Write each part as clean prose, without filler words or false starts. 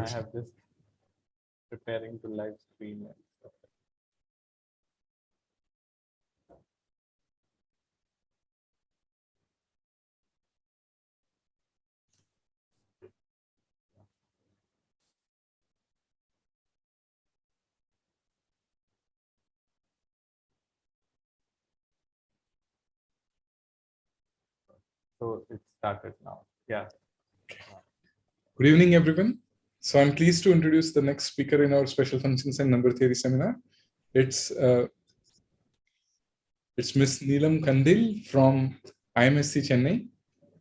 I have just preparing to live stream and stuff. So it started now. Yeah. Good evening, everyone. So I'm pleased to introduce the next speaker in our special functions and number theory seminar. It's Miss Neelam Kandhil from IMSc Chennai.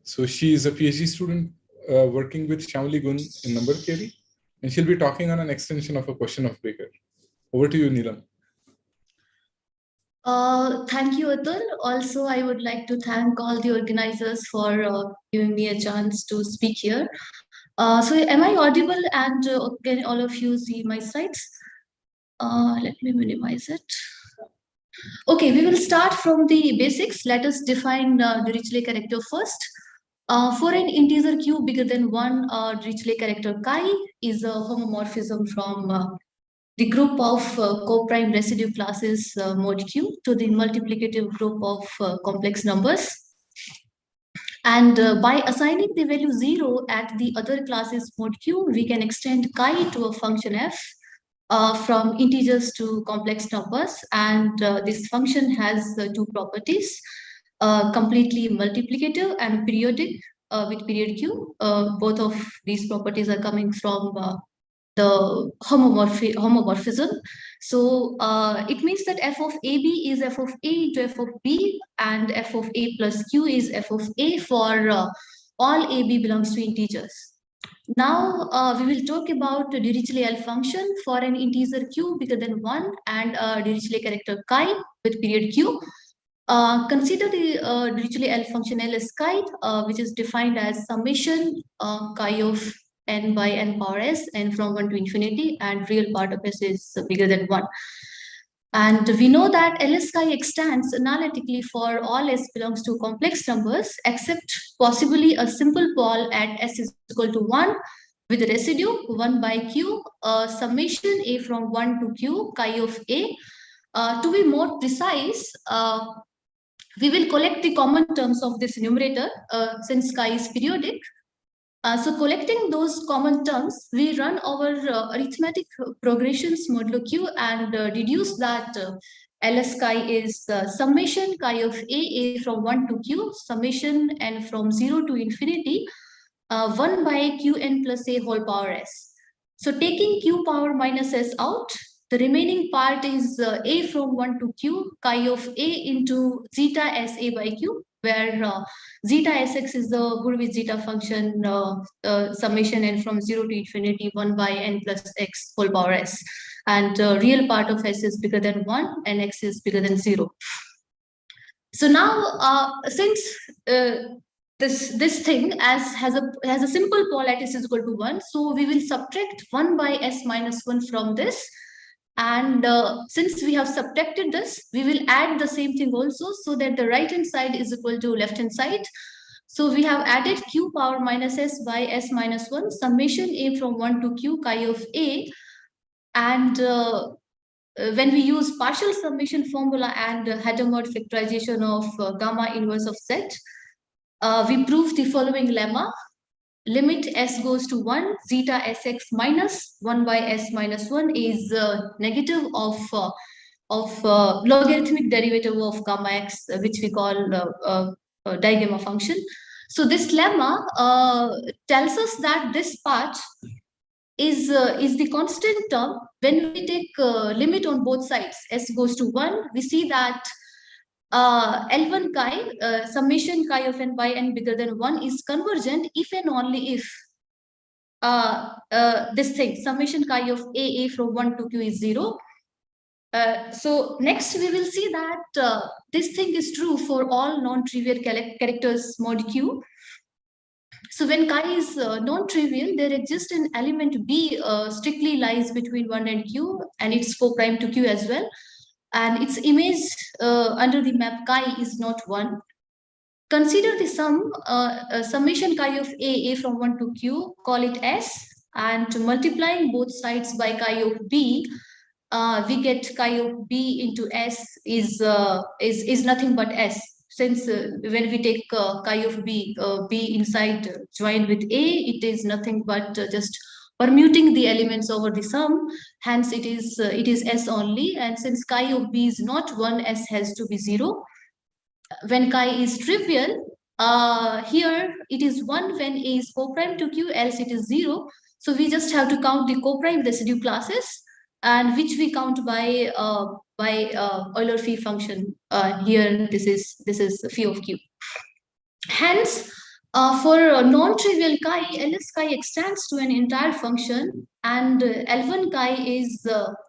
So she is a PhD student working with Shamli Gun in number theory, and she'll be talking on an extension of a question of Baker. Over to you, Neelam. Thank you, Atul. Also, I would like to thank all the organizers for giving me a chance to speak here. So am I audible, and can all of you see my slides? Let me minimize it. Okay, we will start from the basics. Let us define the Dirichlet character first. For an integer q bigger than 1, Dirichlet character chi is a homomorphism from the group of co-prime residue classes mod q to the multiplicative group of complex numbers. And by assigning the value 0 at the other classes mod q, we can extend chi to a function f from integers to complex numbers. And this function has two properties, completely multiplicative and periodic with period q. Both of these properties are coming from the homomorphism. So it means that f of ab is f of a into f of b, and f of a plus q is f of a for all ab belongs to integers. Now we will talk about the Dirichlet L function for an integer q bigger than 1 and Dirichlet character chi with period q. Consider the Dirichlet L function L as chi, which is defined as summation chi of n by n power s, n from 1 to infinity, and real part of s is bigger than 1. And we know that LS chi extends analytically for all s belongs to complex numbers, except possibly a simple pole at s is equal to 1 with a residue 1 by q, summation a from 1 to q chi of a. To be more precise, we will collect the common terms of this numerator since chi is periodic. So collecting those common terms, we run our arithmetic progressions modulo q and deduce that LS chi is summation chi of a from 1 to q, summation n from 0 to infinity, 1 by qn plus a whole power s. So taking q power minus s out, the remaining part is a from 1 to q chi of a into zeta sa by q, where zeta sx is the Hurwitz zeta function summation n from 0 to infinity 1 by n plus x whole power s. And real part of s is bigger than 1 and x is bigger than 0. So now since this thing has a simple pole at s is equal to 1, so we will subtract 1 by s minus 1 from this. And since we have subtracted this, we will add the same thing also, so that the right hand side is equal to left hand side. So we have added q power minus s by s minus 1 summation a from 1 to q chi of a. And when we use partial summation formula and Hadamard factorization of gamma inverse of z, we prove the following lemma. Limit s goes to 1, zeta sx minus 1 by s minus 1 is negative of logarithmic derivative of gamma x, which we call digamma function. So this lemma tells us that this part is the constant term. When we take limit on both sides, s goes to 1, we see that L1 chi, summation chi of n by n bigger than 1 is convergent if and only if this thing, summation chi of a from 1 to q is 0. So next we will see that this thing is true for all non-trivial characters mod q. So when chi is non-trivial, there exists an element b strictly lies between 1 and q, and it's co-prime to q as well. And its image under the map chi is not 1. Consider the sum, summation chi of a from 1 to q, call it s, and multiplying both sides by chi of b, we get chi of b into s is nothing but s. Since when we take chi of b, b inside joined with a, it is nothing but just permuting the elements over the sum. Hence, it is s only. And since chi of b is not 1, s has to be 0. When chi is trivial, here it is 1 when a is co-prime to q, else it is 0. So we just have to count the co-prime residue classes, and which we count by Euler phi function. Here this is phi of q. Hence, for non-trivial chi, Ls chi extends to an entire function, and L1 chi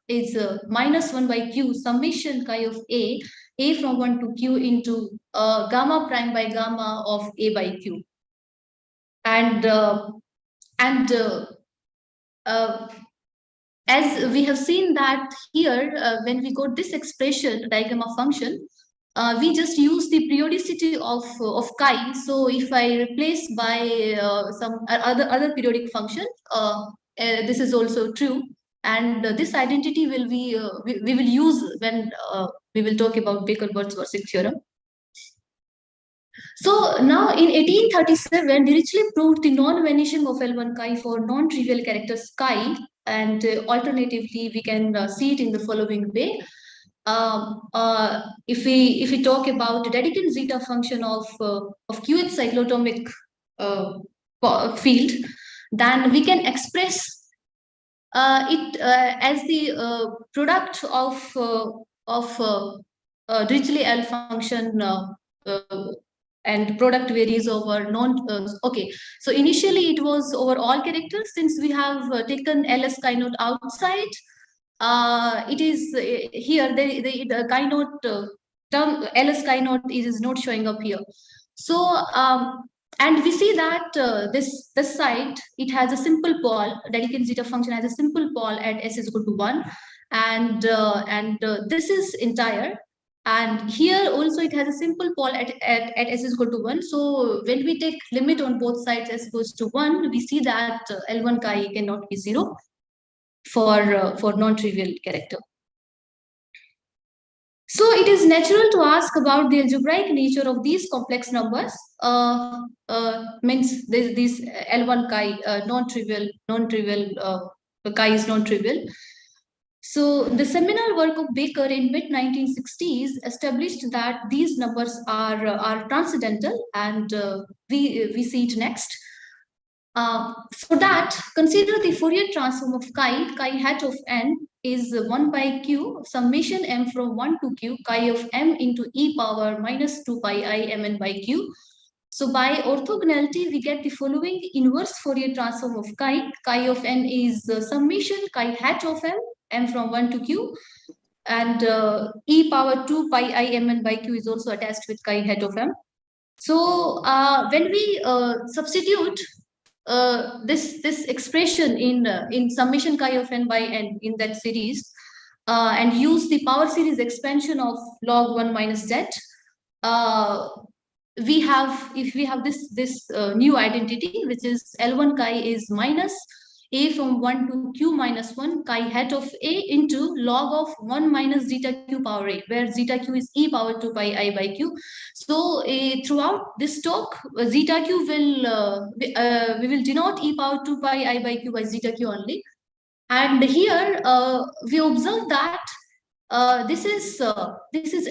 is minus 1 by q summation chi of a from 1 to q into gamma prime by gamma of a by q. And as we have seen that here, when we got this expression, digamma function, we just use the periodicity of chi. So if I replace by some other periodic function, this is also true. And this identity will be we will use when we will talk about Baker-Bertrand theorem. So now in 1837, Dirichlet proved the non-vanishing of L1 chi for non-trivial characters chi, and alternatively we can see it in the following way. If we talk about the Dedekind zeta function of qth cyclotomic field, then we can express it as the product of Dirichlet L function, and product varies over okay. So initially it was over all characters. Since we have taken Ls chi naught outside, it is here the chi naught term Ls chi naught is not showing up here. So and we see that this side, it has a simple pole. Dedekind zeta function has a simple pole at s is equal to 1, and this is entire. And here also it has a simple pole at s is equal to 1. So when we take limit on both sides s goes to 1, we see that L1 chi cannot be 0 for non-trivial character. So it is natural to ask about the algebraic nature of these complex numbers. Means this L1 chi non-trivial chi is non-trivial. So the seminal work of Baker in mid-1960s established that these numbers are transcendental, and we see it next. For that, consider the Fourier transform of chi hat of n is 1 by q summation m from 1 to q chi of m into e power minus 2 pi I mn by q. So by orthogonality, we get the following inverse Fourier transform of chi. Chi of n is summation chi hat of m from 1 to q, and e power 2 pi I mn by q is also attached with chi hat of m. So when we substitute this expression in summation chi of n by n in that series, and use the power series expansion of log 1 minus z, if we have this new identity, which is L1 chi is minus a from 1 to q minus 1 chi hat of a into log of 1 minus zeta q power a, where zeta q is e power 2 pi I by q. So throughout this talk, zeta q will we will denote e power 2 pi I by q by zeta q only. And here we observe that this is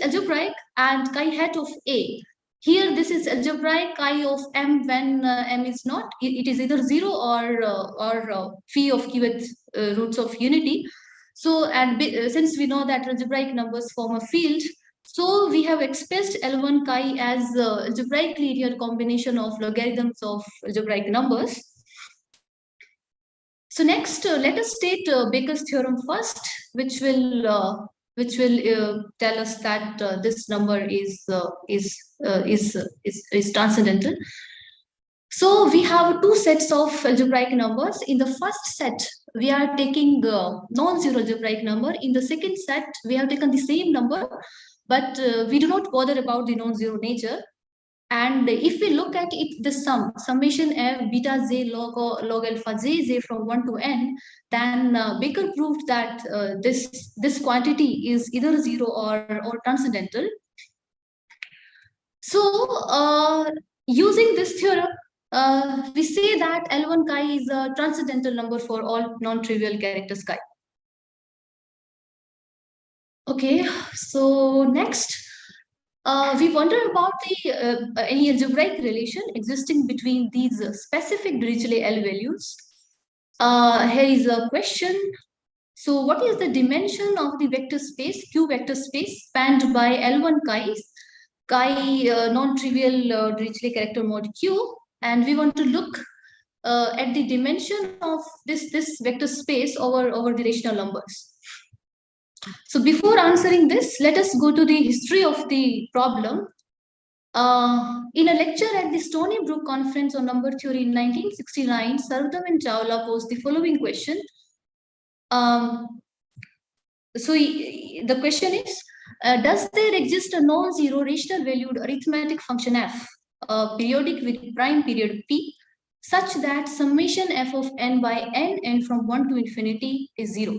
algebraic and chi hat of a. Here, this is algebraic chi of m when m is not. It is either 0 or phi of q with roots of unity. So, and since we know that algebraic numbers form a field, so we have expressed L1 chi as algebraic linear combination of logarithms of algebraic numbers. So next, let us state Baker's theorem first, which will tell us that this number is transcendental. So we have two sets of algebraic numbers. In the first set, we are taking non-zero algebraic number. In the second set, we have taken the same number, but we do not bother about the non-zero nature. And if we look at it, the summation f beta z log alpha j from 1 to n, then Baker proved that this quantity is either 0 or transcendental. So using this theorem, we say that L1 chi is a transcendental number for all non-trivial characters chi. Okay, so next, we wonder about any algebraic relation existing between these specific Dirichlet L values. Here is a question. So what is the dimension of the vector space, Q vector space, spanned by L1 chi non-trivial Dirichlet character mod Q? And we want to look at the dimension of this vector space over the rational numbers. So before answering this, let us go to the history of the problem. In a lecture at the Stony Brook Conference on Number Theory in 1969, Sarvadam and Chawla posed the following question. So the question is, does there exist a non-zero rational valued arithmetic function f, periodic with prime period p, such that summation f of n by n from 1 to infinity is 0?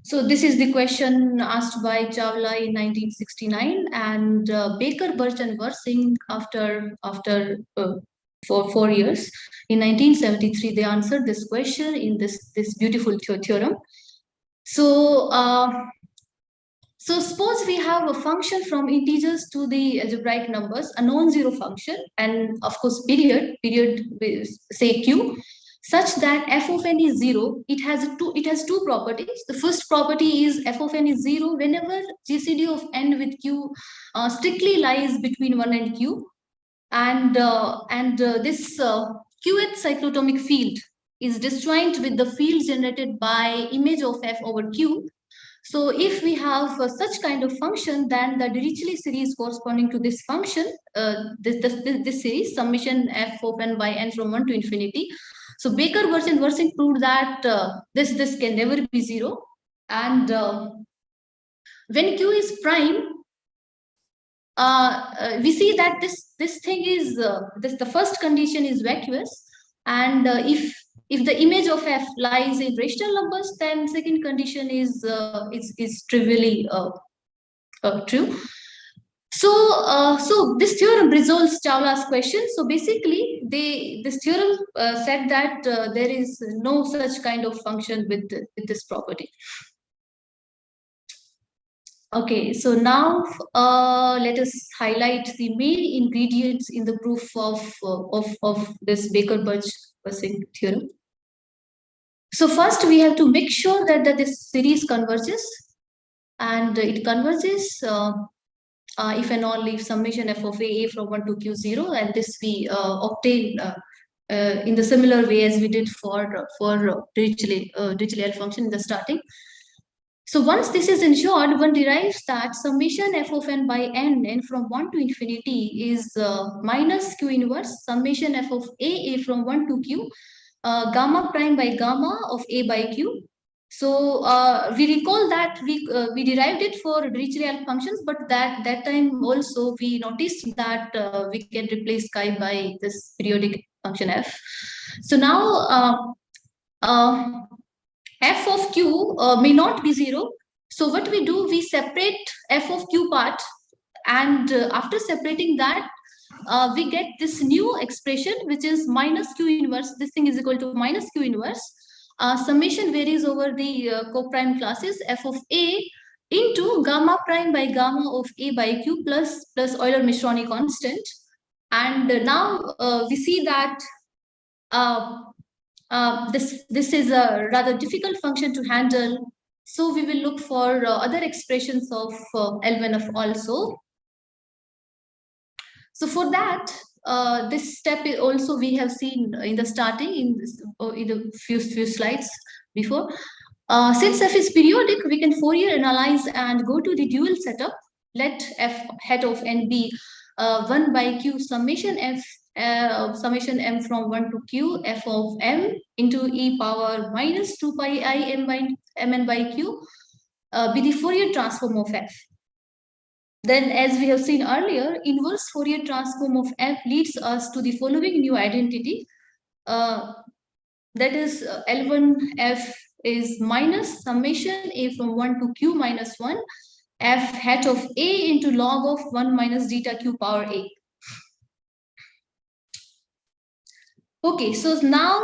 So this is the question asked by Chawla in 1969, and Baker-Bertrand Versing for 4 years. In 1973, they answered this question in this beautiful theorem. So, so suppose we have a function from integers to the algebraic numbers, a non-zero function, and of course period say q, such that f of n is 0. It has two properties. The first property is f of n is 0 whenever GCD of n with q strictly lies between 1 and q, and this qth cyclotomic field is disjoint with the field generated by image of f over q. So if we have such kind of function, then the Dirichlet series corresponding to this function, this series, summation f of n by n from 1 to infinity. So Baker-Bertrand Versing proved that this can never be 0. And when q is prime, we see that this thing is, the first condition is vacuous. And if the image of f lies in rational numbers, then second condition is trivially true. So this theorem resolves Chawla's question. So basically, this theorem said that there is no such kind of function with this property. Okay, so now let us highlight the main ingredients in the proof of this Baker-Bertrand theorem. So first, we have to make sure that this series converges, and it converges if and only if summation f of a from 1 to q 0, and this we obtain in the similar way as we did for Dirichlet L function in the starting. So once this is ensured, one derives that summation f of n by n from 1 to infinity is minus q inverse summation f of a from 1 to q gamma prime by gamma of a by q. So we recall that we derived it for Dirichlet functions, but that time also we noticed that we can replace chi by this periodic function f. So now f of q may not be 0. So what we do, we separate f of q part, and after separating that, we get this new expression, which is minus q inverse. This thing is equal to minus q inverse. Summation varies over the co-prime classes f of a into gamma prime by gamma of a by q plus Euler-Mashroni constant. And now we see that this is a rather difficult function to handle. So we will look for other expressions of L1 also. So for that, this step is also we have seen in the starting in the few slides before. Since f is periodic, we can Fourier analyze and go to the dual setup. Let f hat of n be 1 by q summation f summation m from 1 to q f of m into e power minus 2 pi I m by mn by q be the Fourier transform of f. Then, as we have seen earlier, inverse Fourier transform of F leads us to the following new identity. That is, L1F is minus summation A from 1 to Q minus 1, F hat of A into log of 1 minus zeta Q power A. Okay, so now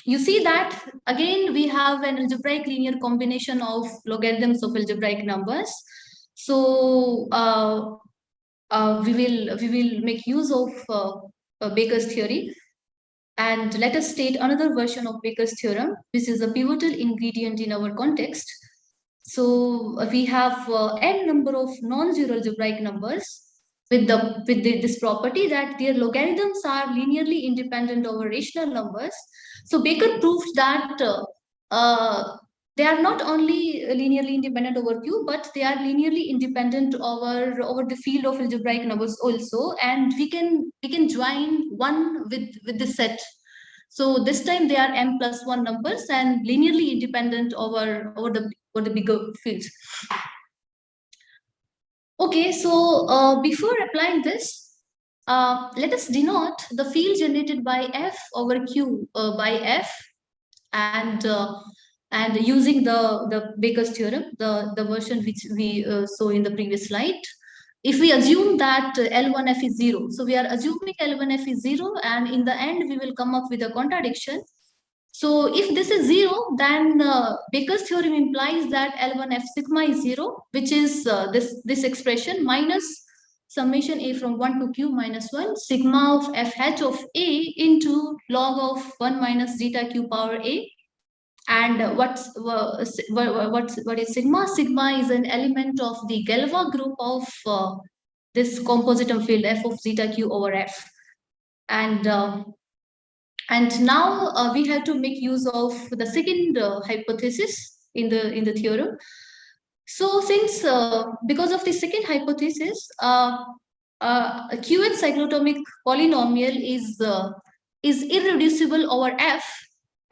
you see that again we have an algebraic linear combination of logarithms of algebraic numbers. So we will make use of Baker's theory, and let us state another version of Baker's theorem, which is a pivotal ingredient in our context. So we have n number of non-zero algebraic numbers with this property that their logarithms are linearly independent over rational numbers. So Baker proved that they are not only linearly independent over Q, but they are linearly independent over the field of algebraic numbers also, and we can join one with the set. So this time they are m plus 1 numbers and linearly independent over the bigger fields. Okay, so before applying this, let us denote the field generated by F over Q by F, and using the Baker's theorem, the version which we saw in the previous slide. If we assume that L1F is 0, so we are assuming L1F is 0, and in the end we will come up with a contradiction. So if this is 0, then Baker's theorem implies that L1F sigma is 0, which is this expression minus summation A from 1 to Q minus 1 sigma of F hat of A into log of 1 minus zeta Q power A. And what is sigma? Sigma is an element of the Galois group of this compositum field F of zeta Q over F. And now we have to make use of the second hypothesis in the theorem. So since because of the second hypothesis, a QH cyclotomic polynomial is irreducible over F.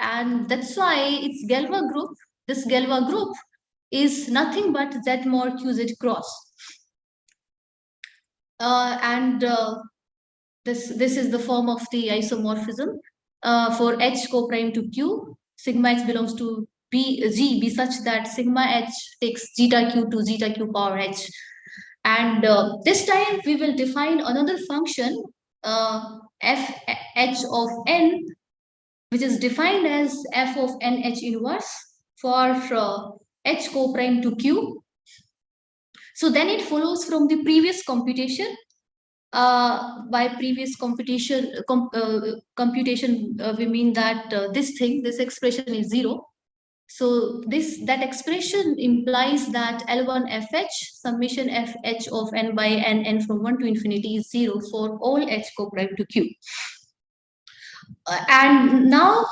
And that's why its Galois group, this Galois group, is nothing but Z mod QZ cross. This is the form of the isomorphism for H co-prime to Q. Sigma H belongs to G be such that sigma H takes zeta Q to zeta Q power H. And this time we will define another function F H of N, which is defined as F of n H inverse for H co-prime to Q. So then it follows from the previous computation. By previous computation, we mean that this expression is 0. So that expression implies that L1FH summation FH of n by n from 1 to infinity is 0 for all H co-prime to Q. And now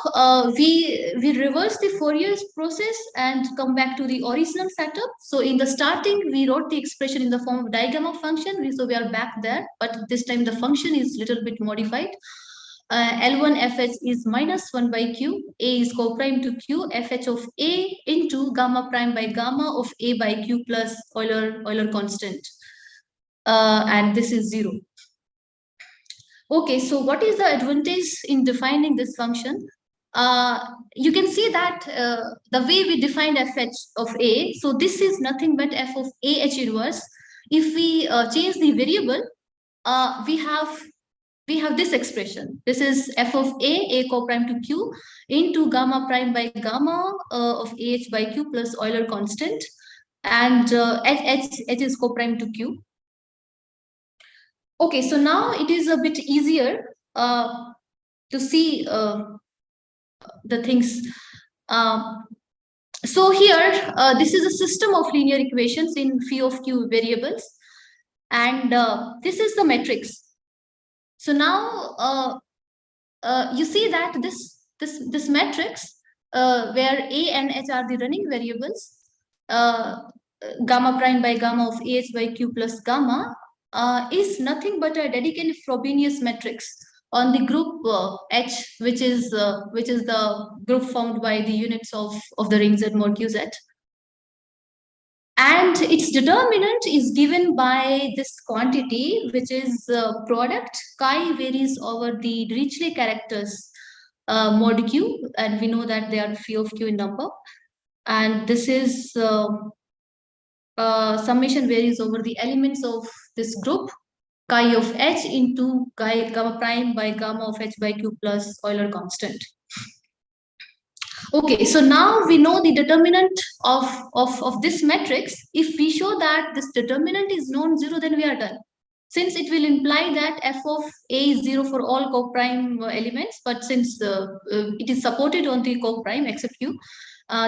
we reverse the Fourier process and come back to the original setup. So in the starting, we wrote the expression in the form of digamma function. So we are back there, but this time the function is a little bit modified. L1FH is minus 1 by Q. A is co-prime to Q. FH of A into gamma prime by gamma of A by Q plus Euler constant. And this is 0. Okay, so what is the advantage in defining this function? You can see that the way we defined fh of A, so this is nothing but f of A H inverse. If we change the variable, we have this expression. This is f of A co-prime to Q into gamma prime by gamma of AH by Q plus Euler constant, and H is co-prime to Q. Okay, so now it is a bit easier to see the things. So here, this is a system of linear equations in phi of Q variables, and this is the matrix. So now you see that this matrix where A and H are the running variables, gamma prime by gamma of AH by Q plus gamma, is nothing but a Dedekind Frobenius matrix on the group H, which is the group formed by the units of the ring Z mod QZ. And its determinant is given by this quantity, which is product chi varies over the Dirichlet characters mod q, and we know that they are phi of q in number. And this is summation varies over the elements of this group chi of h into chi gamma prime by gamma of h by q plus Euler constant. Okay, so now we know the determinant of this matrix. If we show that this determinant is non-zero, then we are done. Since it will imply that f of a is 0 for all co-prime elements, but since it is supported on the co-prime except q,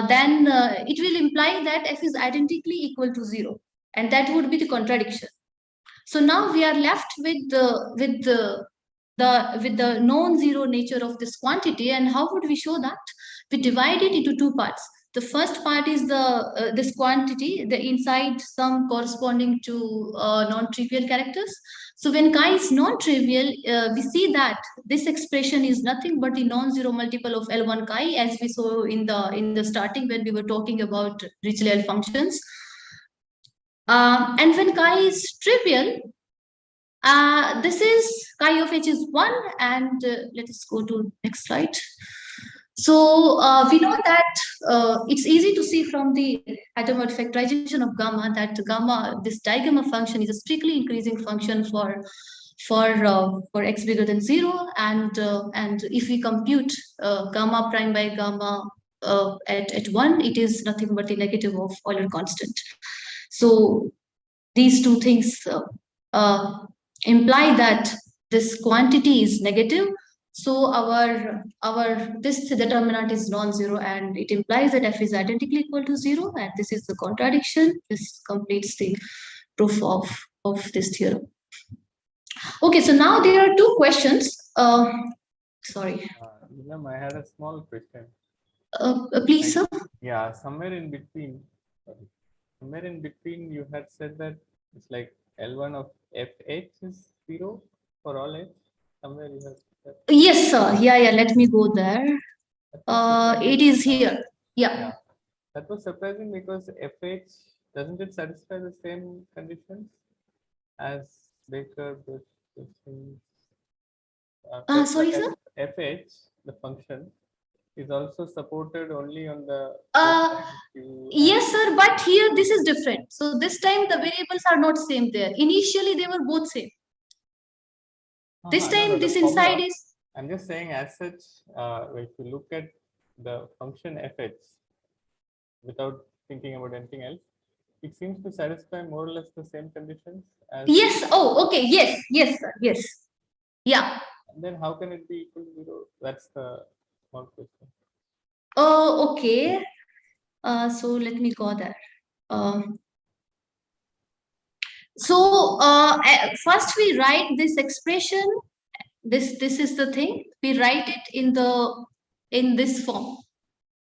then it will imply that f is identically equal to 0. And that would be the contradiction. So now we are left with the non-zero nature of this quantity. And how would we show that? We divide it into two parts. The first part is the this quantity, the inside sum corresponding to non-trivial characters. So when chi is non-trivial, we see that this expression is nothing but the non-zero multiple of L1 chi, as we saw in the starting when we were talking about Dirichlet functions. And when chi is trivial, this is chi of h is 1, and let us go to next slide. So we know that it's easy to see from the atomic factorization of gamma that gamma, this digamma function, is a strictly increasing function for x bigger than 0, and if we compute gamma prime by gamma at 1, it is nothing but the negative of Euler constant. So these two things imply that this quantity is negative. So our this determinant is non-zero, and it implies that f is identically equal to 0, and this is the contradiction. This completes the proof of this theorem. Okay, so now there are two questions. Sorry. Neelam, I had a small question. Please, sir. Yeah, somewhere in between you had said that it's like L1 of fh is 0 for all h. Somewhere you have said. Yes, sir. Yeah. Let me go there. It is here. Yeah. That was surprising because fh, doesn't it satisfy the same conditions as Baker-Bertrand? Sorry, sir. fh, the function, is also supported only on the yes, sir, but here this is different. So this time the variables are not same there. Initially they were both same. This time this inside is. I'm just saying, as such, if you look at the function fh without thinking about anything else, it seems to satisfy more or less the same conditions as. Yes. Oh, okay. Yes, sir. Yes. Yeah. And then how can it be equal to 0? That's the small question. Oh, okay. So let me go there. First we write this expression. This is the thing. We write it in this form.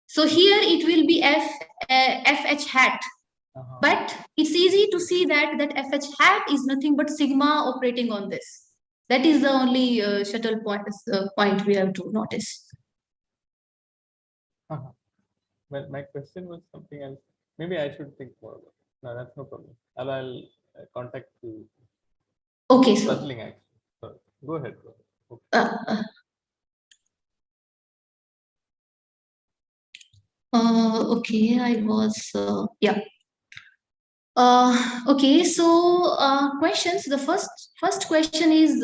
So here it will be fh hat. But it's easy to see that fh hat is nothing but sigma operating on this. That is the only shuttle point we have to notice. Well, my question was something else. Maybe I should think more about it. No, that's no problem. I'll contact you. Okay, so. Puzzling actually. So, go ahead. Okay. Okay, I was yeah. Okay, so questions. The first question is,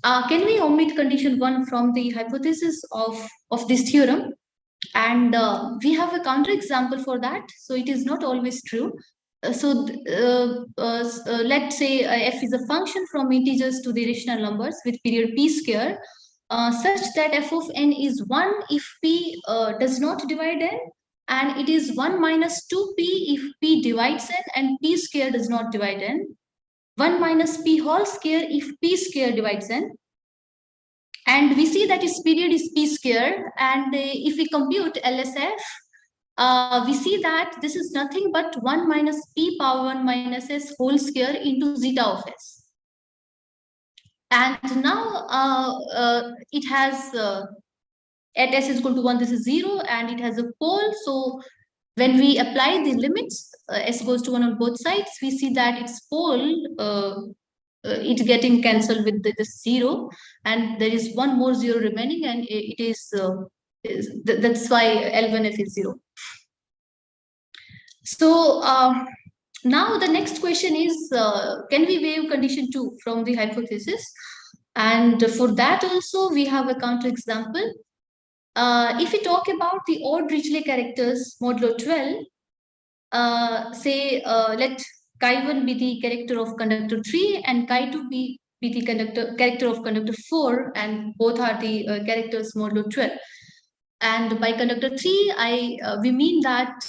can we omit condition 1 from the hypothesis of this theorem? And we have a counterexample for that. So it is not always true. Let's say f is a function from integers to the rational numbers with period p square, such that f of n is 1 if p does not divide n, and it is 1 minus 2p if p divides n and p square does not divide n, 1 minus p whole square if p square divides n. And we see that its period is p square, and if we compute LSF, we see that this is nothing but 1 minus p power 1 minus s whole square into zeta of s. And now it has at s is equal to 1, this is 0, and it has a pole. So when we apply the limits, s goes to 1 on both sides, we see that its pole, it getting cancelled with this 0, and there is one more 0 remaining, and it is, that's why L1F is 0. So now the next question is, can we waive condition 2 from the hypothesis? And for that also we have a counterexample. If we talk about the odd Dirichlet characters modulo 12, say let chi1 be the character of conductor 3 and chi2 be the character of conductor 4, and both are the characters modulo 12. And by conductor 3, we mean that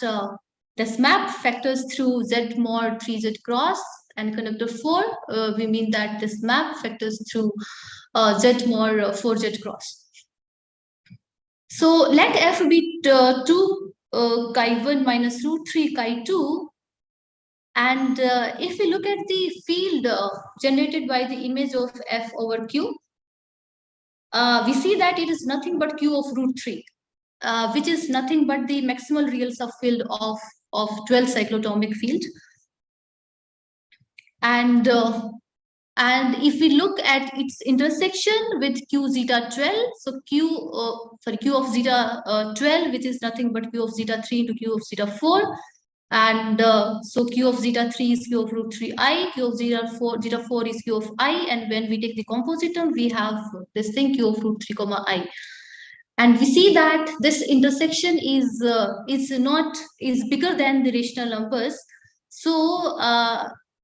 this map factors through Z mod 3Z cross, and conductor 4, we mean that this map factors through Z mod 4Z cross. So let F be 2 chi1 minus root 3 chi2. And if we look at the field generated by the image of F over Q, we see that it is nothing but Q of root 3. Which is nothing but the maximal real subfield of 12 cyclotomic field. And if we look at its intersection with Q zeta 12, so Q of zeta 12, which is nothing but Q of zeta 3 into Q of zeta 4. And so Q of zeta 3 is Q of root 3I, Q of zeta 4 is Q of I, and when we take the composite term, we have this thing Q of root 3 comma I. And we see that this intersection is bigger than the rational numbers. So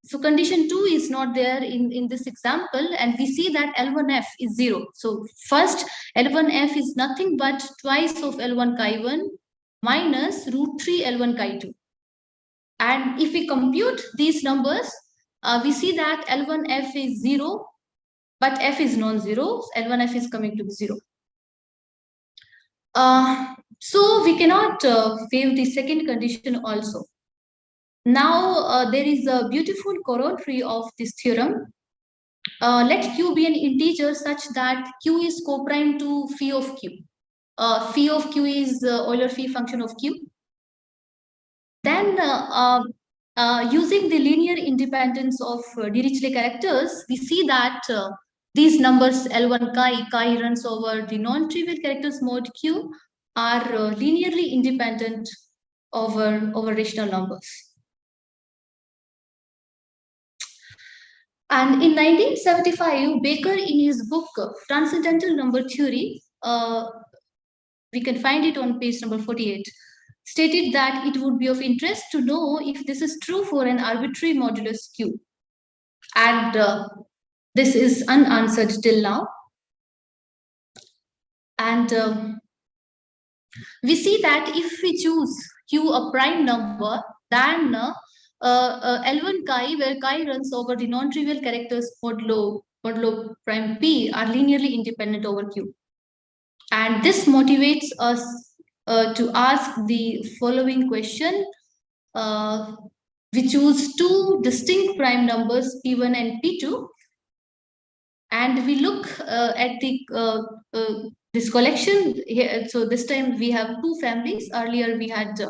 so condition 2 is not there in this example, and we see that L1F is 0. So first, L1F is nothing but twice of L1 chi1 minus root 3 L1 chi2. And if we compute these numbers, we see that L1F is 0, but F is non-zero. L1F is coming to 0. So we cannot waive the second condition also. Now there is a beautiful corollary of this theorem. Let Q be an integer such that Q is coprime to phi of Q. Phi of Q is Euler phi function of Q. Then using the linear independence of Dirichlet characters, we see that these numbers L1 chi runs over the non-trivial characters mod Q are linearly independent over rational numbers. And in 1975, Baker, in his book Transcendental Number Theory, we can find it on page number 48, stated that it would be of interest to know if this is true for an arbitrary modulus Q. And this is unanswered till now. And we see that if we choose Q a prime number, then L1 chi, where chi runs over the non-trivial characters modulo prime P, are linearly independent over Q. And this motivates us to ask the following question. We choose two distinct prime numbers, P1 and P2, and we look at the this collection here. So this time we have two families. Earlier we had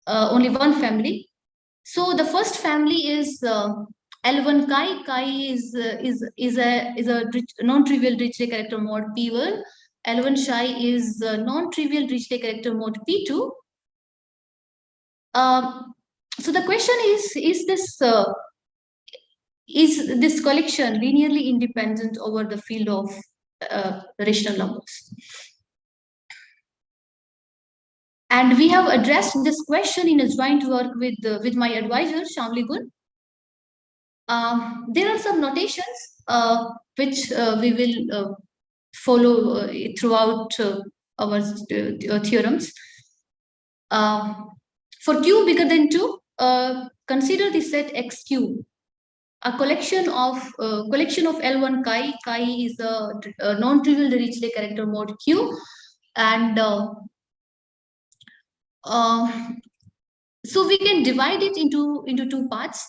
only one family. So the first family is L1 chi. Chi is a non-trivial Dirichlet character mod P1. L1 psi is non-trivial Dirichlet character mod P2. So the question is this collection linearly independent over the field of rational numbers? And we have addressed this question in a joint work with my advisor, Shamli Gun. There are some notations which we will follow throughout our theorems. For Q bigger than 2, consider the set XQ, a collection of L1 chi. Chi is a non-trivial Dirichlet character mod Q, and so we can divide it into two parts.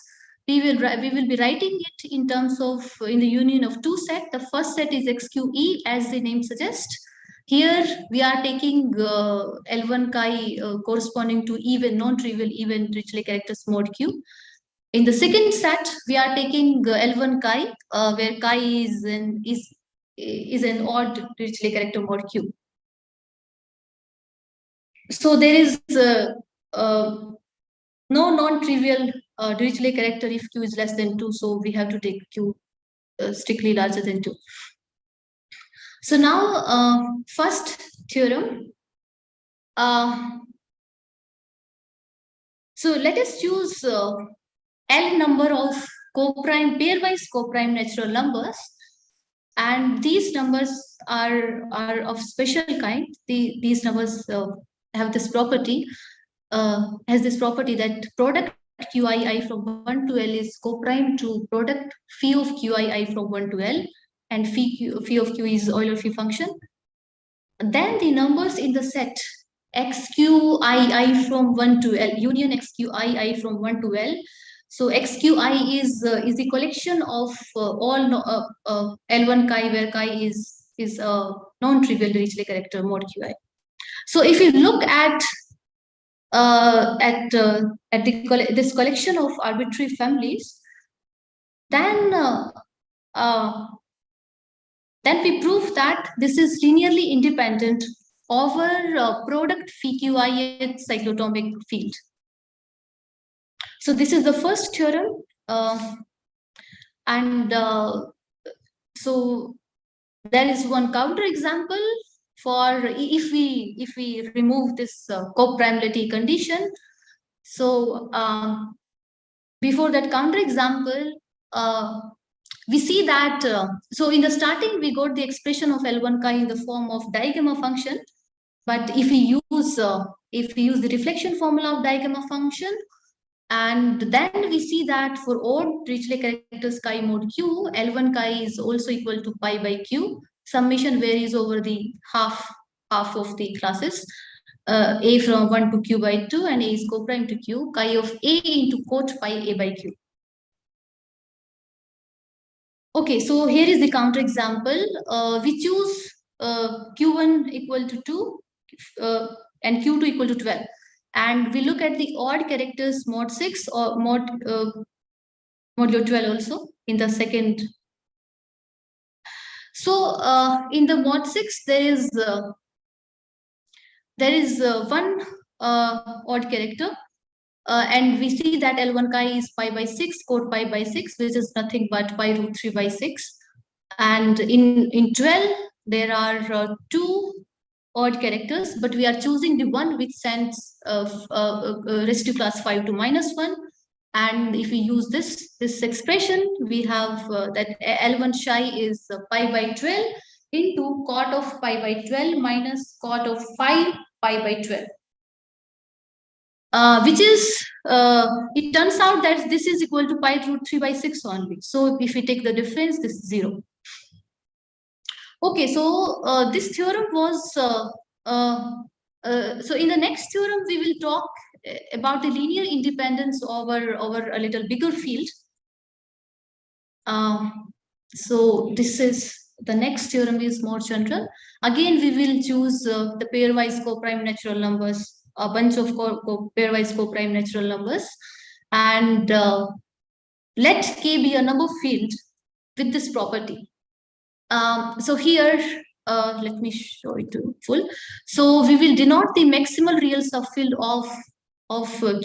We will be writing it in terms of in the union of two sets. The first set is XQE, as the name suggests, Here we are taking L1 chi corresponding to even non-trivial even Dirichlet characters mod q. In the second set, we are taking L1 chi, where chi is an odd Dirichlet character mod q. So there is no non-trivial Dirichlet character if q is less than 2. So we have to take q strictly larger than 2. So now, first theorem. So let us choose L number of co-prime pairwise co-prime natural numbers, and these numbers are of special kind. These numbers have this property, that product qii from 1 to L is co-prime to product phi of qii from 1 to L, and phi of q is Euler phi function. Then the numbers in the set xqii from 1 to L, union xqii from 1 to L. So xqi is the collection of all L1 chi, where chi is a non-trivial Dirichlet character mod qi. So if you look at this collection of arbitrary families, then we prove that this is linearly independent over product phi qi cyclotomic field. So this is the first theorem, and so there is one counterexample for if we remove this coprimality condition. So before that counterexample, we see that so in the starting we got the expression of L1 chi in the form of digamma function, but if we use the reflection formula of digamma function, and then we see that for odd Dirichlet characters chi mod q, L1 chi is also equal to pi by q. Summation varies over the half of the classes. A from 1 to q by 2, and A is co-prime to q, chi of A into quote pi A by q. Okay, so here is the counterexample. We choose q1 equal to 2 and q2 equal to 12. And we look at the odd characters mod 6 or modulo 12 also in the second. So in the mod 6, there is one odd character, and we see that L1 chi is pi by 6, code pi by 6, which is nothing but pi root 3 by 6. And in 12, there are two odd characters, but we are choosing the one which sends residue class 5 to -1. And if we use this expression, we have that L1 chi is pi by 12 into cot of pi by 12 minus cot of 5 pi by 12. Which is, it turns out that this is equal to pi root 3 by 6 only. So if we take the difference, this is 0. Okay, so this theorem was, so in the next theorem, we will talk about the linear independence over a little bigger field. So this is, the next theorem is more general. Again, we will choose the pairwise co-prime natural numbers, a bunch of pairwise co-prime natural numbers, and let K be a number field with this property. So here, let me show it to full. So we will denote the maximal real subfield of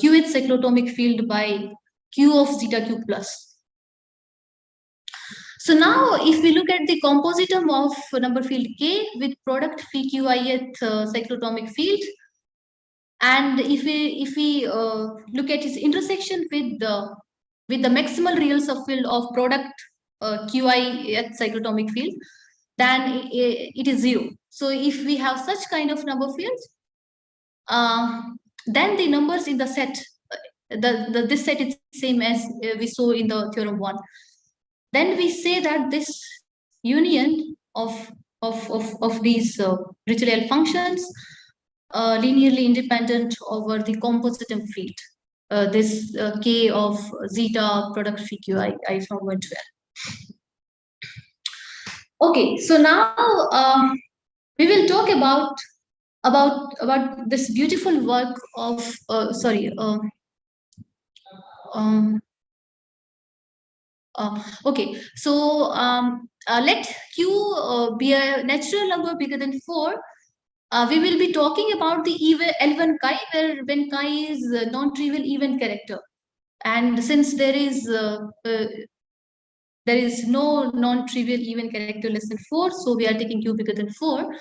QH cyclotomic field by Q of zeta Q plus. So now, if we look at the compositum of number field K with product phi QIth cyclotomic field, and if we look at its intersection with the maximal real subfield of product QIth cyclotomic field, then it is 0. So if we have such kind of number fields, then the numbers in the set, this set is same as we saw in the theorem 1. Then we say that this union of these Dirichlet functions linearly independent over the compositum field. This K of zeta product phi QI from 1 to L. Okay, so now we will talk about this beautiful work of okay, so let Q be a natural number bigger than 4. We will be talking about the even L1 chi, where when chi is non-trivial even character, and since there is no non-trivial even character less than 4, so we are taking Q bigger than 4,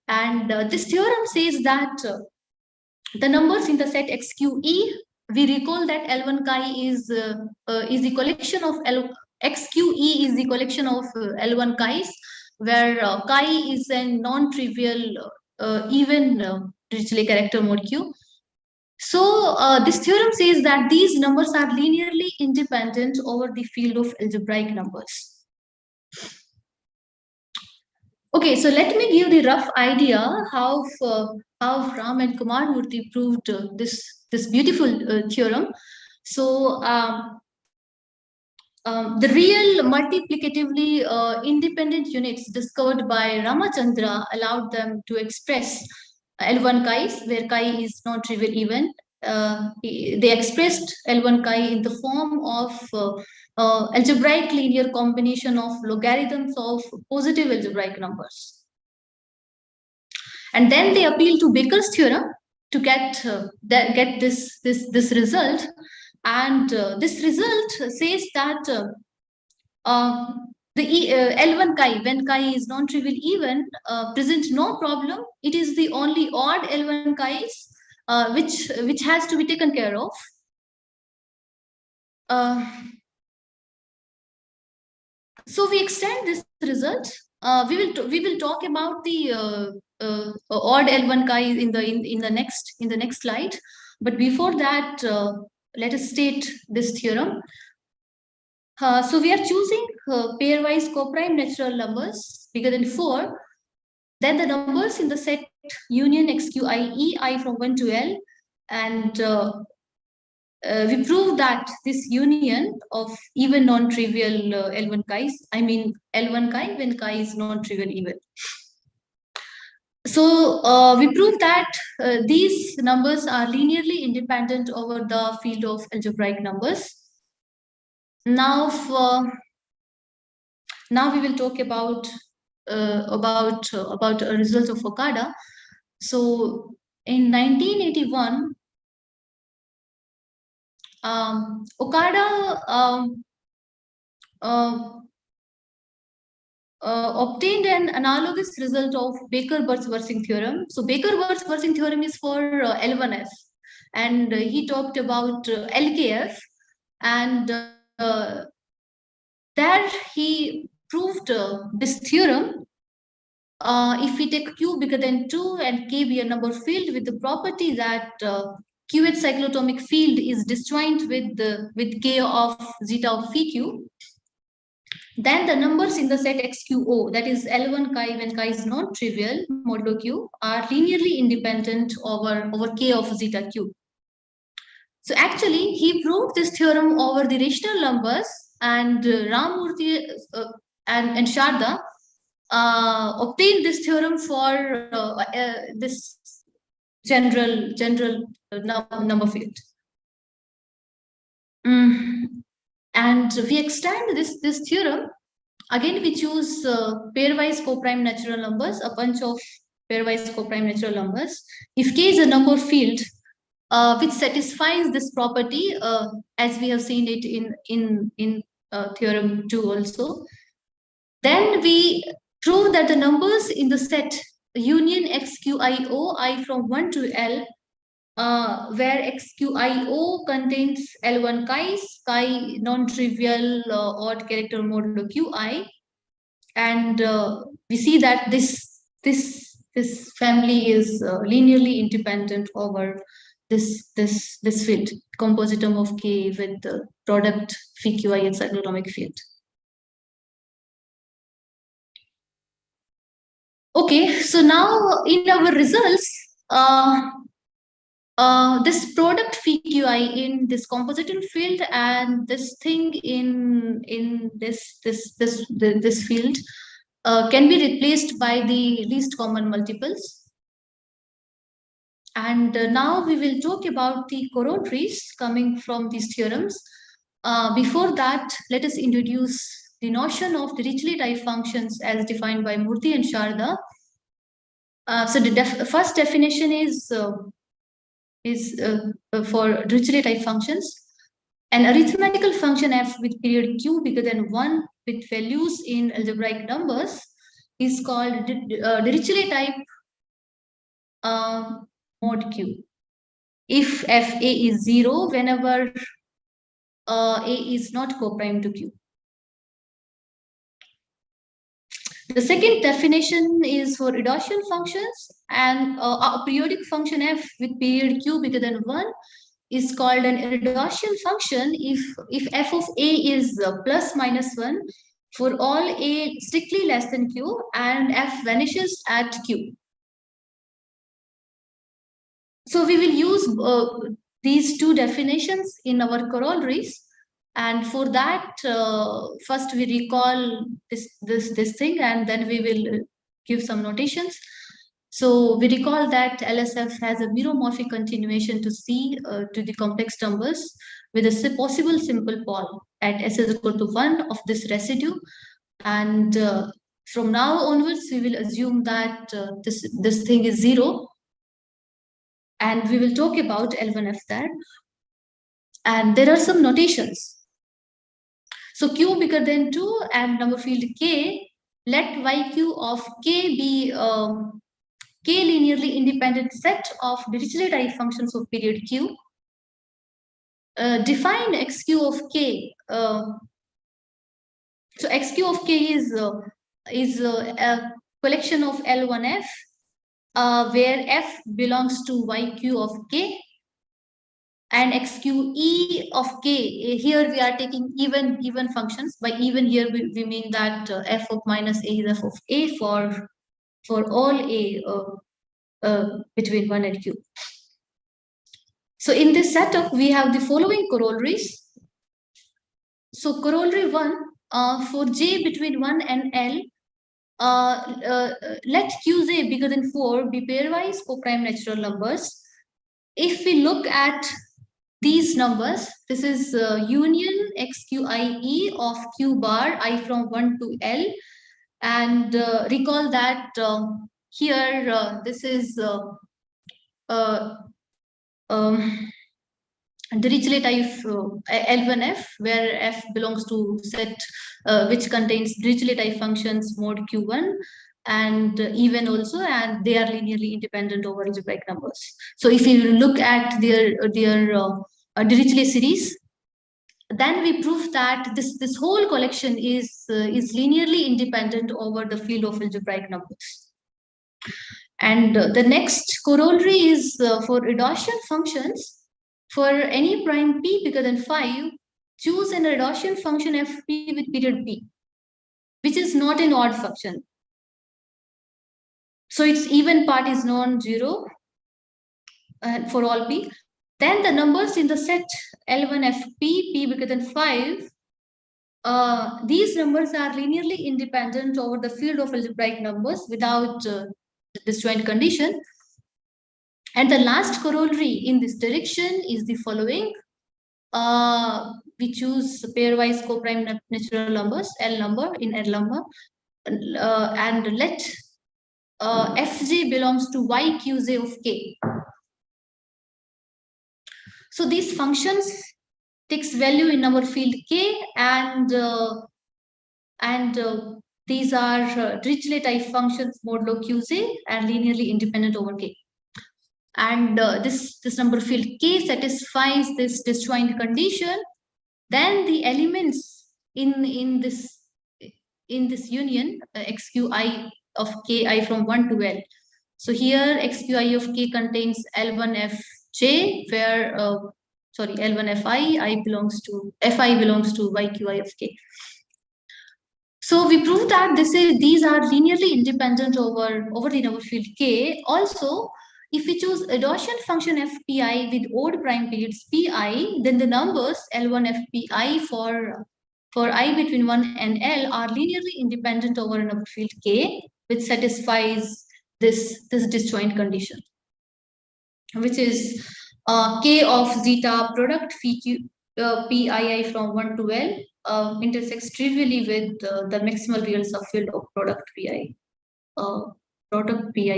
and this theorem says that the numbers in the set XQE, we recall that L1 chi is the collection of XQE is the collection of L1 chi's, where chi is a non-trivial even Dirichlet character mod Q. So this theorem says that these numbers are linearly independent over the field of algebraic numbers. Okay, so let me give the rough idea how Ram and Kumar Murthy proved this beautiful theorem. So the real multiplicatively independent units discovered by Ramachandra allowed them to express L1 chi's, where chi is non-trivial even. They expressed L1 chi in the form of algebraic linear combination of logarithms of positive algebraic numbers. And then they appealed to Baker's theorem to get this result. And this result says that the L1 chi, when chi is non-trivial even, presents no problem. It is the only odd L1 chi's which has to be taken care of. So we extend this result. We will talk about the odd L1 chi in the next slide. But before that, let us state this theorem. So we are choosing pairwise coprime natural numbers bigger than 4. Then the numbers in the set union XQIE I from 1 to L, and we prove that this union of even non-trivial L1 chi's, I mean L1 chi when chi is non-trivial even. So we prove that these numbers are linearly independent over the field of algebraic numbers. Now we will talk about a result of Okada. So in 1981, Okada obtained an analogous result of Baker-Bertrand theorem. So Baker-Bertrand theorem is for L1F, and he talked about LKF, and there he proved this theorem. If we take Q bigger than 2 and K be a number field with the property that QH cyclotomic field is disjoint with K of zeta of phi Q, then the numbers in the set XQO, that is L1 chi when chi is not trivial, modulo Q, are linearly independent over K of zeta Q. So actually, he proved this theorem over the rational numbers, and Ramurthy and Sharda obtained this theorem for this general number field. And we extend this theorem. Again, we choose pairwise coprime natural numbers, a bunch of pairwise coprime natural numbers. If K is a number field which satisfies this property, as we have seen it in theorem 2 also, then we prove that the numbers in the set union XQIO I from 1 to L, where XQIO contains L1 chi's, chi non-trivial odd character modulo QI, and we see that this family is linearly independent over this field, compositum of K with the product phi QI and cyclotomic field. Okay, so now in our results, this product phi QI in this compositum field and this thing in this field can be replaced by the least common multiples. And now we will talk about the corollaries coming from these theorems. Before that, let us introduce the notion of Dirichlet type functions as defined by Murthy and Sharda. So the first definition is for Dirichlet type functions. An arithmetical function f with period q bigger than 1 with values in algebraic numbers is called Dirichlet type mod q. If fa is 0 whenever a is not co-prime to q. The second definition is for reduction functions, and a periodic function f with period q bigger than 1 is called an reduction function if f of a is plus minus 1 for all a strictly less than q and f vanishes at q. So we will use these two definitions in our corollaries. And for that, first we recall this thing, and then we will give some notations. So we recall that LSF has a meromorphic continuation to C to the complex numbers with a possible simple pole at S is equal to 1 of this residue. And from now onwards, we will assume that this thing is 0. And we will talk about L1F there. And there are some notations. So q bigger than 2 and number field k, let yq of k be k linearly independent set of Dirichlet type functions of period q. Define xq of k. So xq of k is a collection of L1F where f belongs to yq of k. And xqe of k, here we are taking even functions. By even here we mean that f of minus a is f of a for all a between 1 and q. So in this setup we have the following corollaries. So corollary 1, for j between 1 and l, let qj bigger than 4 be pairwise co-prime natural numbers. If we look at these numbers, this is union xqie of q bar I from 1 to L. And recall that here this is Dirichlet type L1F, where f belongs to set which contains Dirichlet type functions mod q1 and even also, and they are linearly independent over algebraic numbers. So if you look at their Dirichlet series, then we prove that this whole collection is linearly independent over the field of algebraic numbers. And the next corollary is for reduction functions. For any prime p bigger than 5, choose an reduction function fp with period p, which is not an odd function. So its even part is non-zero for all p. Then the numbers in the set L1Fp, p bigger than 5, these numbers are linearly independent over the field of algebraic numbers without disjoint condition. And the last corollary in this direction is the following. We choose pairwise co-prime natural numbers, L number in L number, and let fj belongs to yqj of k. So these functions takes value in our field k, and these are Dirichlet type functions modulo qj and linearly independent over k. And this number field k satisfies this disjoint condition. Then the elements in this union xqi of ki from 1 to L. So here xqi of k contains L1fj, where L1fi fi belongs to yqi of k. So we prove that these are linearly independent over the number field k. Also, if we choose addition function fpi with odd prime periods pi, then the numbers L1 fpi for for I between 1 and L are linearly independent over a number field K, which satisfies this disjoint condition, which is K of zeta product PII from 1 to L intersects trivially with the maximal real subfield of product PI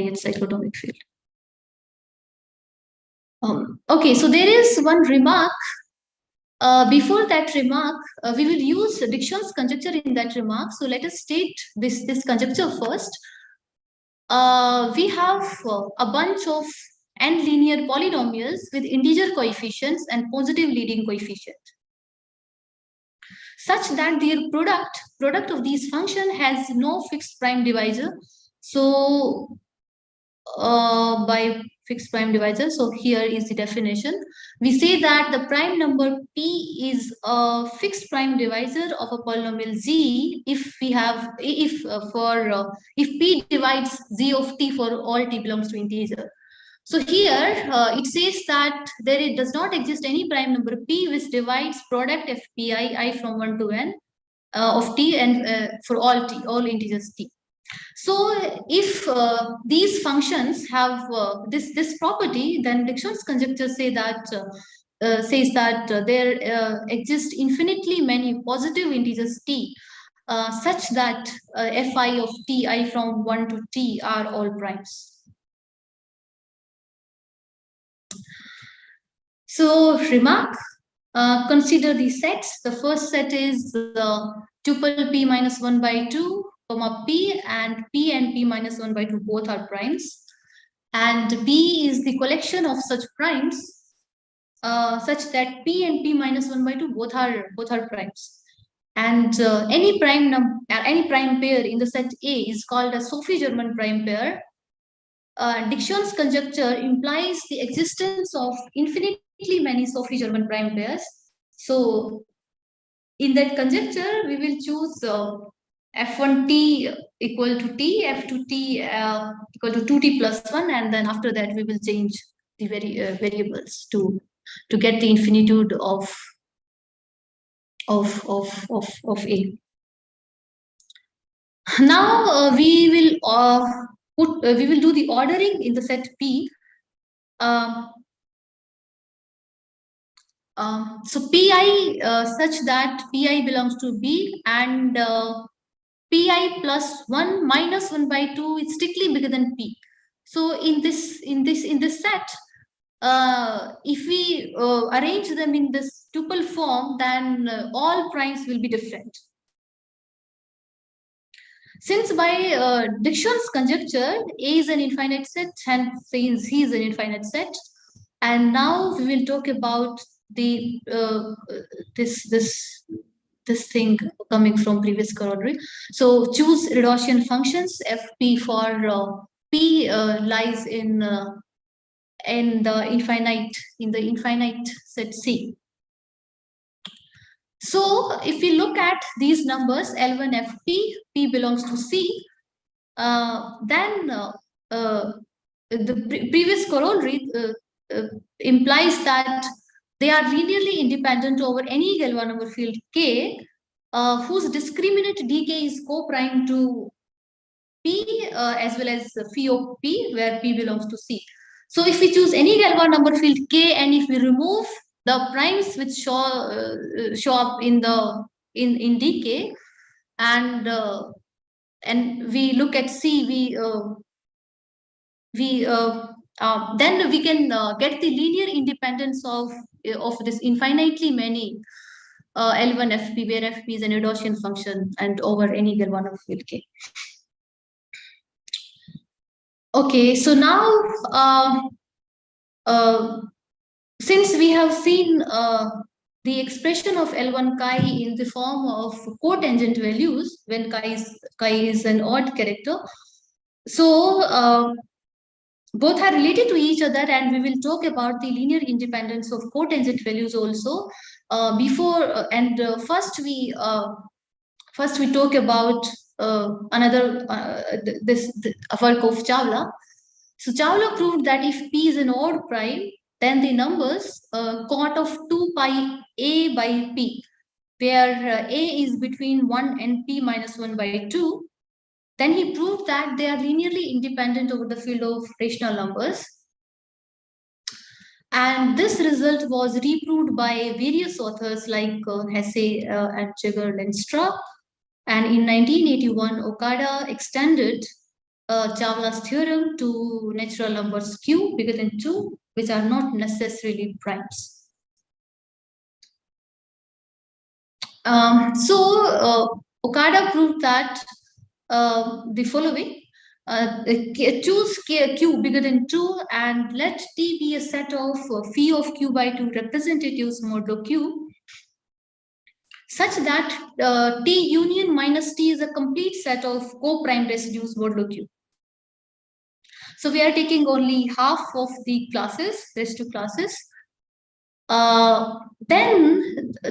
at cyclotomic field. Okay, so there is one remark. Before that remark, we will use Dickson's conjecture in that remark. So let us state this conjecture first. We have a bunch of n-linear polynomials with integer coefficients and positive leading coefficient, such that their product of these function has no fixed prime divisor. So by fixed prime divisor, so here is the definition. We say that the prime number p is a fixed prime divisor of a polynomial z if p divides z of t for all t belongs to integer. So here it says that it does not exist any prime number p which divides product fpi from 1 to n of t and for all integers t. So if these functions have this property, then Dickson's conjecture says that there exist infinitely many positive integers t, such that fi of ti from 1 to t are all primes. So remark, consider these sets. The first set is tuple p minus 1 by 2, comma p, and p minus 1 by 2 both are primes. And B is the collection of such primes such that p minus 1 by 2 both are primes. And any prime pair in the set A is called a Sophie-German prime pair. Dickson's conjecture implies the existence of infinitely many Sophie-German prime pairs. So in that conjecture, we will choose f1t equal to t, f2t equal to 2t plus 1, and then after that we will change the variables to get the infinitude of A. Now we will do the ordering in the set P. So Pi such that Pi belongs to B, and Pi plus 1 minus 1 by 2 is strictly bigger than P. So in this set, if we arrange them in this tuple form, then all primes will be different. Since by Dickson's conjecture, A is an infinite set, and since he is an infinite set, and now we will talk about the this thing coming from previous corollary. So choose Redosian functions. Fp for P lies in the infinite set C. So if we look at these numbers L1 Fp, P belongs to C, then the previous corollary implies that they are linearly independent over any Galois number field K, whose discriminant dk is co-prime to P as well as phi of P, where P belongs to C. So if we choose any Galois number field K, and if we remove the primes which show up in dk, and we look at C, then we can get the linear independence of this infinitely many L1 Fp, where Fp is an Redosian function and over any Galois number field K. Okay, so now since we have seen the expression of L1 chi in the form of cotangent values when chi is an odd character, so both are related to each other, and we will talk about the linear independence of cotangent values also. First we talk about another this work of Chawla. So Chawla proved that if P is an odd prime, then the numbers cot of 2 pi A by P where A is between 1 and P minus 1 by 2, then he proved that they are linearly independent over the field of rational numbers. And this result was reproved by various authors like Hesse and Jaeger-Lenstra. And in 1981, Okada extended Chawla's theorem to natural numbers q bigger than 2, which are not necessarily primes. Okada proved that the following. Choose q bigger than 2 and let T be a set of phi of q by 2 representatives modulo q, such that T union minus T is a complete set of co-prime residues modulo q. So we are taking only half of the classes, rest two classes. Then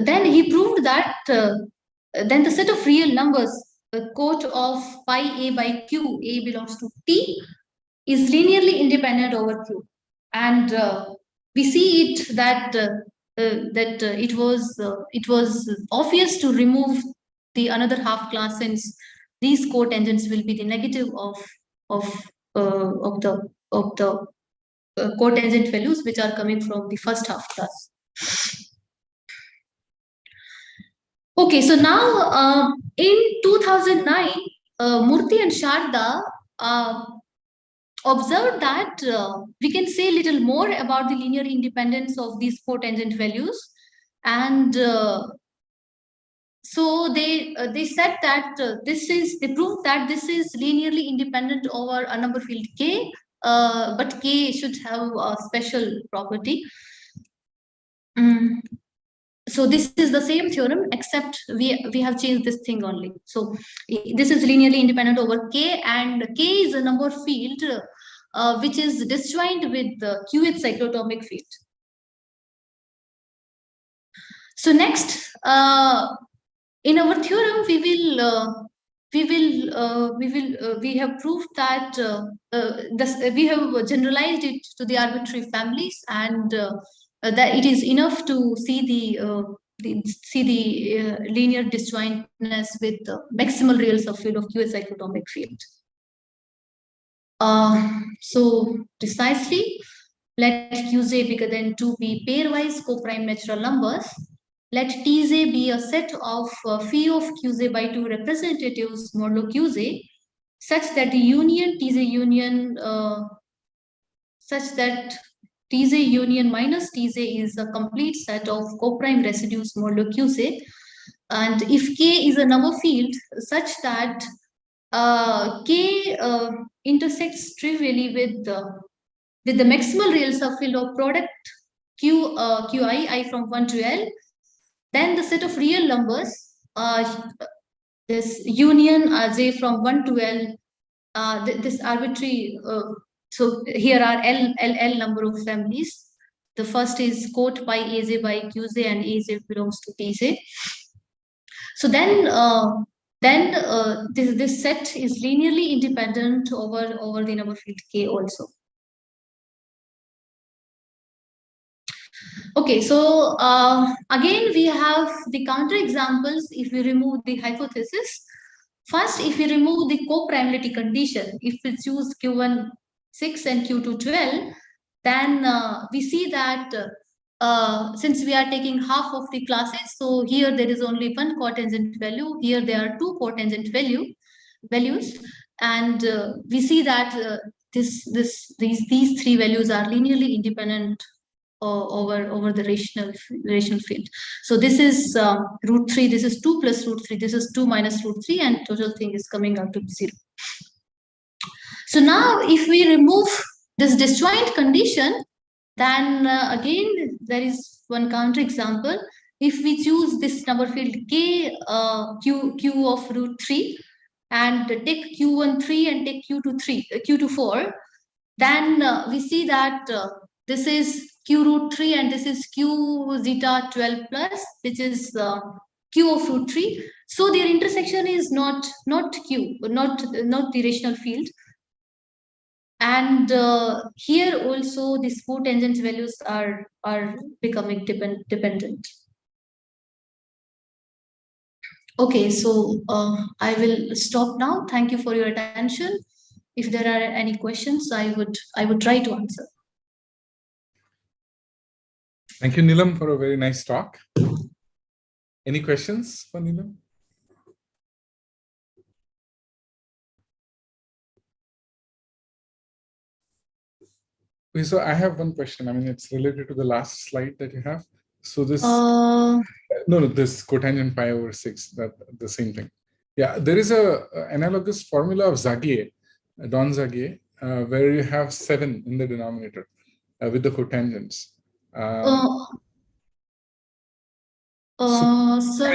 he proved that then the set of real numbers, the quote of pi a by q, a belongs to T, is linearly independent over q, and we see it that it was obvious to remove the another half class, since these cotangents will be the negative of the cotangent values which are coming from the first half class. Okay, so now in 2009, Murthy and Sharda observed that we can say a little more about the linear independence of these cotangent values, and so they said that they proved that this is linearly independent over a number field K, but K should have a special property. So this is the same theorem, except we have changed this thing only. So this is linearly independent over K, and K is a number field which is disjoint with the qth cyclotomic field. So next, in our theorem, we have proved that we have generalized it to the arbitrary families, and that it is enough to see the linear disjointness with the maximal real subfield of qth cyclotomic field. So precisely, let qj bigger than 2 be pairwise co-prime natural numbers. Let Tj be a set of phi of qj by 2 representatives modulo qj, such that the union Tj union minus Tj is a complete set of co-prime residues modulo qj. And if K is a number field such that K intersects trivially with the maximal real subfield of product Qi I from 1 to L, then the set of real numbers, this union J from 1 to L, this arbitrary, so here are L number of families. The first is quote pi Aj by Qj, and Aj belongs to Tj. So then this set is linearly independent over the number field K also. Okay, so again we have the counterexamples if we remove the hypothesis. First, if we remove the co-primality condition, if we choose Q1 6 and Q2 12, then we see that since we are taking half of the classes, so here there is only one cotangent value, here there are two cotangent values, and we see that these three values are linearly independent over the rational field. So this is root 3, this is 2 plus root 3, this is 2 minus root 3, and total thing is coming out to 0. So now if we remove this disjoint condition, then again there is one counterexample. If we choose this number field K, Q of root 3, and take Q1 3 and take Q2 4, then we see that this is Q root 3 and this is Q zeta 12 plus, which is Q of root 3. So their intersection is not Q, not the rational field. And here also these cotangent values are becoming dependent. Okay, so I will stop now. Thank you for your attention. If there are any questions, I would try to answer. Thank you, Neelam, for a very nice talk. Any questions for Neelam? Okay, so I have one question. I mean, it's related to the last slide that you have. So this, no, this cotangent pi over 6, that the same thing. Yeah, there is a analogous formula of Zagier, Don Zagier, where you have 7 in the denominator with the cotangents. Sir,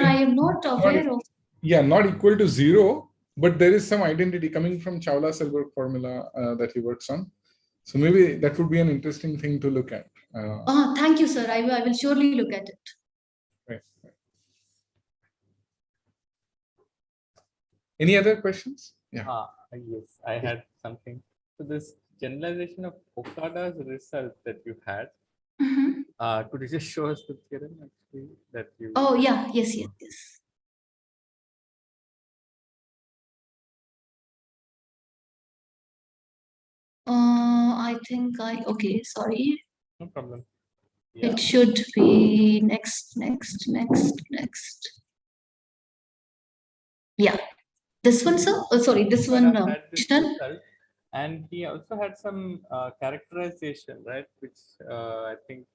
I am not aware of. Yeah, not equal to 0, but there is some identity coming from Chawla-Selberg formula that he works on. So maybe that would be an interesting thing to look at. Thank you, sir. I will surely look at it. Right. Any other questions? Yeah. Yes, I had something. So this generalization of Okada's result that you had, could you just show us the theorem actually that you? Oh yeah, yes. I think okay, sorry. No problem. Yeah. It should be next. Yeah, this one, sir. Oh, sorry, this one. Had this result, and he also had some characterization, right? Which I think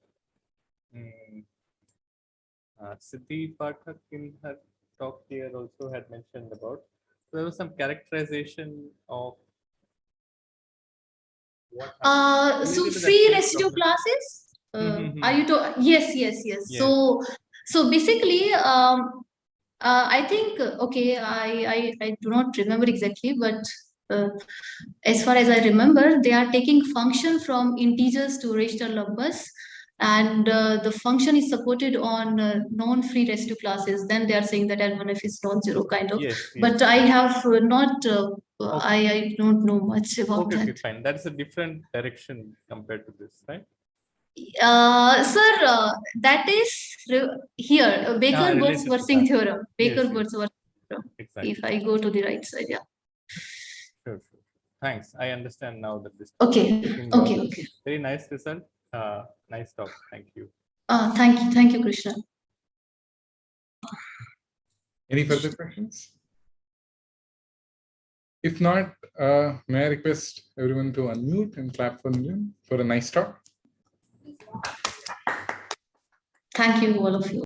Siddhi Pathak in her talk here also had mentioned about. So there was some characterization of what so free residue classes. Are you to? Yes. So basically, I think okay. I do not remember exactly, but as far as I remember, they are taking function from integers to rational numbers, and the function is supported on non-free residue classes. Then they are saying that L1F is non-zero kind of. Yes. But I have not. Okay. I don't know much about that. Okay, fine. That is a different direction compared to this, right? Sir, that is here Baker-Bertrand theorem. Baker-Bertrand theorem. Exactly. If I go to the right side, yeah. Sure. Thanks. I understand now that this. Okay. Very nice result. Nice talk. Thank you. Thank you, Krishna. Any further questions? If not, may I request everyone to unmute and clap for Neelam for a nice talk. Thank you, all of you.